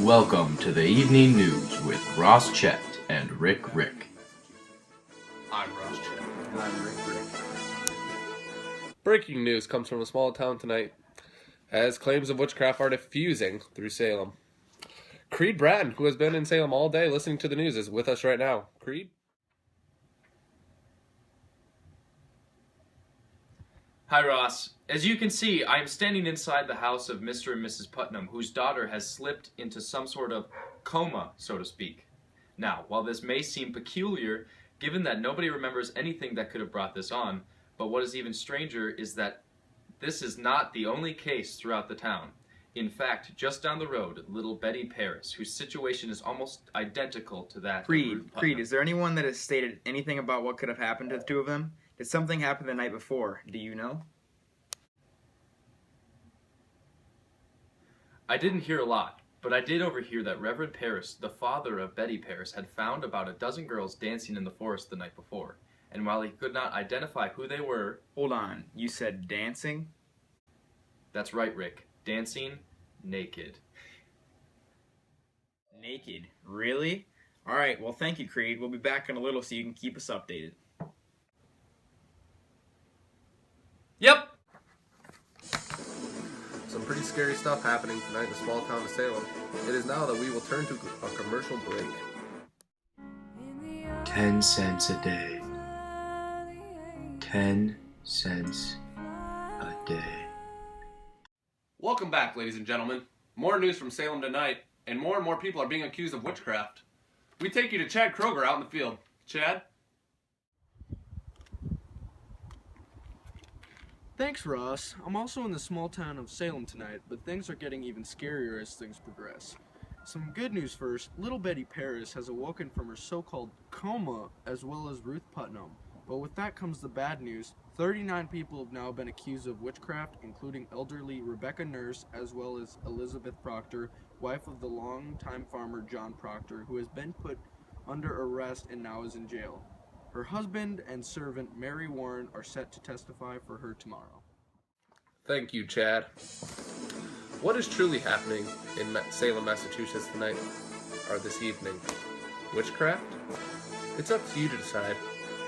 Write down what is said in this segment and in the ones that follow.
Welcome to the evening news with Ross Chet and Rick. I'm Ross Chet. And I'm Rick. Breaking news comes from a small town tonight, as claims of witchcraft are diffusing through Salem. Creed Bratton, who has been in Salem all day listening to the news, is with us right now. Creed? Hi, Ross. As you can see, I am standing inside the house of Mr. and Mrs. Putnam, whose daughter has slipped into some sort of coma, so to speak. Now, while this may seem peculiar, given that nobody remembers anything that could have brought this on, but what is even stranger is that this is not the only case throughout the town. In fact, just down the road, little Betty Paris, whose situation is almost identical to that of Ruth Putnam. Creed, is there anyone that has stated anything about what could have happened to the two of them? Did something happen the night before? Do you know? I didn't hear a lot, but I did overhear that Reverend Paris, the father of Betty Paris, had found about a dozen girls dancing in the forest the night before. And while he could not identify who they were... Hold on, you said dancing? That's right, Rick. Dancing naked. Naked? Really? Alright, well thank you, Creed. We'll be back in a little so you can keep us updated. Yep! Some pretty scary stuff happening tonight in the small town of Salem. It is now that we will turn to a commercial break. 10 cents a day. 10 cents a day. Welcome back, ladies and gentlemen. More news from Salem tonight, and more people are being accused of witchcraft. We take you to Chad Kroger out in the field. Chad? Thanks, Ross. I'm also in the small town of Salem tonight, but things are getting even scarier as things progress. Some good news first. Little Betty Paris has awoken from her so-called coma, as well as Ruth Putnam. But with that comes the bad news. 39 people have now been accused of witchcraft, including elderly Rebecca Nurse, as well as Elizabeth Proctor, wife of the longtime farmer John Proctor, who has been put under arrest and now is in jail. Her husband and servant, Mary Warren, are set to testify for her tomorrow. Thank you, Chad. What is truly happening in Salem, Massachusetts tonight, or this evening? Witchcraft? It's up to you to decide.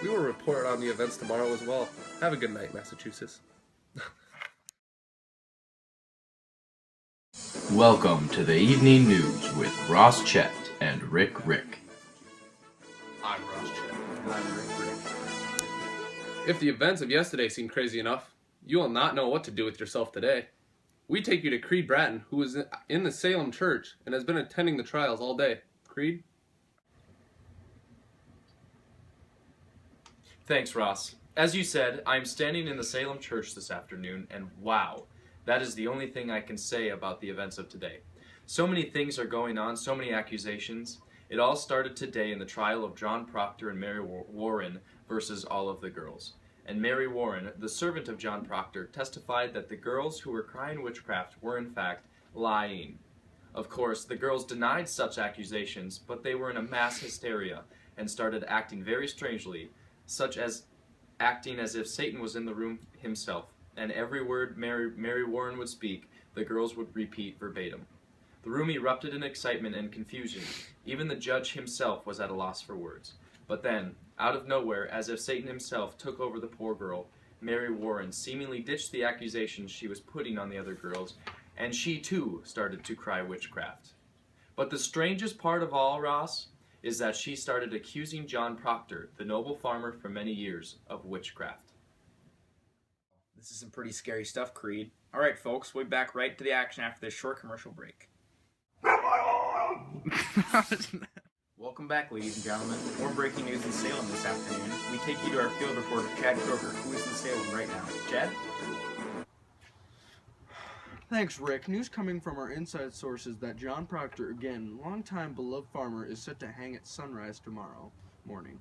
We will report on the events tomorrow as well. Have a good night, Massachusetts. Welcome to the evening news with Ross Chet and Rick. I'm Ross Chet. And I'm Rick. If the events of yesterday seemed crazy enough, you will not know what to do with yourself today. We take you to Creed Bratton, who is in the Salem church and has been attending the trials all day. Creed? Thanks, Ross. As you said, I am standing in the Salem church this afternoon, and wow, that is the only thing I can say about the events of today. So many things are going on, so many accusations. It all started today in the trial of John Proctor and Mary Warren versus all of the girls. And Mary Warren, the servant of John Proctor, testified that the girls who were crying witchcraft were in fact lying. Of course, the girls denied such accusations, but they were in a mass hysteria and started acting very strangely, such as acting as if Satan was in the room himself, and every word Mary Warren would speak, the girls would repeat verbatim. The room erupted in excitement and confusion. Even the judge himself was at a loss for words. But then, out of nowhere, as if Satan himself took over the poor girl, Mary Warren seemingly ditched the accusations she was putting on the other girls, and she too started to cry witchcraft. But the strangest part of all, Ross, is that she started accusing John Proctor, the noble farmer for many years, of witchcraft. This is some pretty scary stuff, Creed. Alright, folks, we'll be back right to the action after this short commercial break. Welcome back, ladies and gentlemen. More breaking news in Salem this afternoon. We take you to our field reporter, Chad Kroger, who is in Salem right now. Chad? Thanks, Rick. News coming from our inside sources that John Proctor, again, longtime beloved farmer, is set to hang at sunrise tomorrow morning.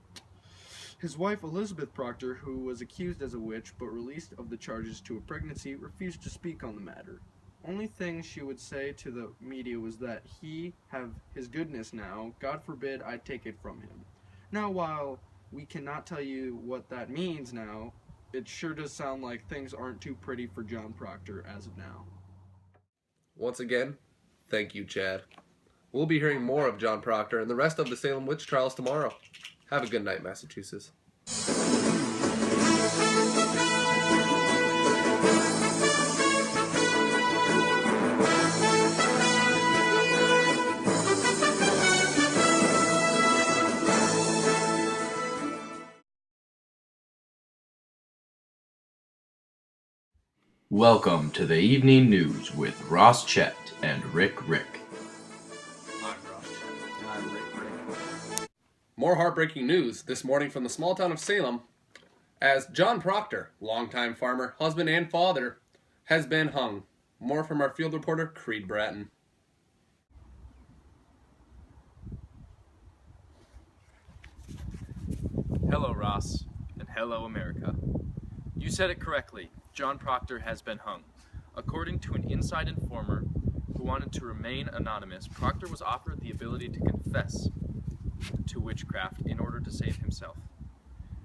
His wife, Elizabeth Proctor, who was accused as a witch but released of the charges to a pregnancy, refused to speak on the matter. Only thing she would say to the media was that he have his goodness now, God forbid I take it from him. Now, while we cannot tell you what that means now, it sure does sound like things aren't too pretty for John Proctor as of now. Once again, thank you, Chad. We'll be hearing more of John Proctor and the rest of the Salem witch trials tomorrow. Have a good night, Massachusetts. Welcome to the evening news with Ross Chet and Rick. I'm Ross Chet. And I'm Rick. More heartbreaking news this morning from the small town of Salem, as John Proctor, longtime farmer, husband, and father, has been hung. More from our field reporter, Creed Bratton. Hello, Ross, and hello, America. You said it correctly. John Proctor has been hung. According to an inside informer who wanted to remain anonymous, Proctor was offered the ability to confess to witchcraft in order to save himself.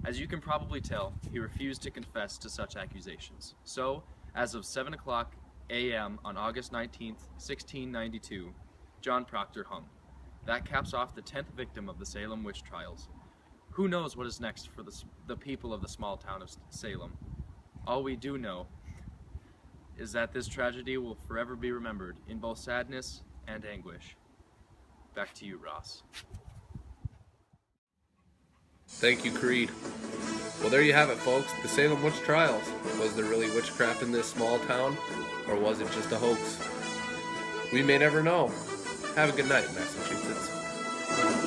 As you can probably tell, he refused to confess to such accusations. So, as of 7 o'clock a.m. on August 19th, 1692, John Proctor hung. That caps off the 10th victim of the Salem witch trials. Who knows what is next for the people of the small town of Salem? All we do know is that this tragedy will forever be remembered in both sadness and anguish. Back to you, Ross. Thank you, Creed. Well, there you have it, folks. The Salem witch trials. Was there really witchcraft in this small town, or was it just a hoax? We may never know. Have a good night, Massachusetts.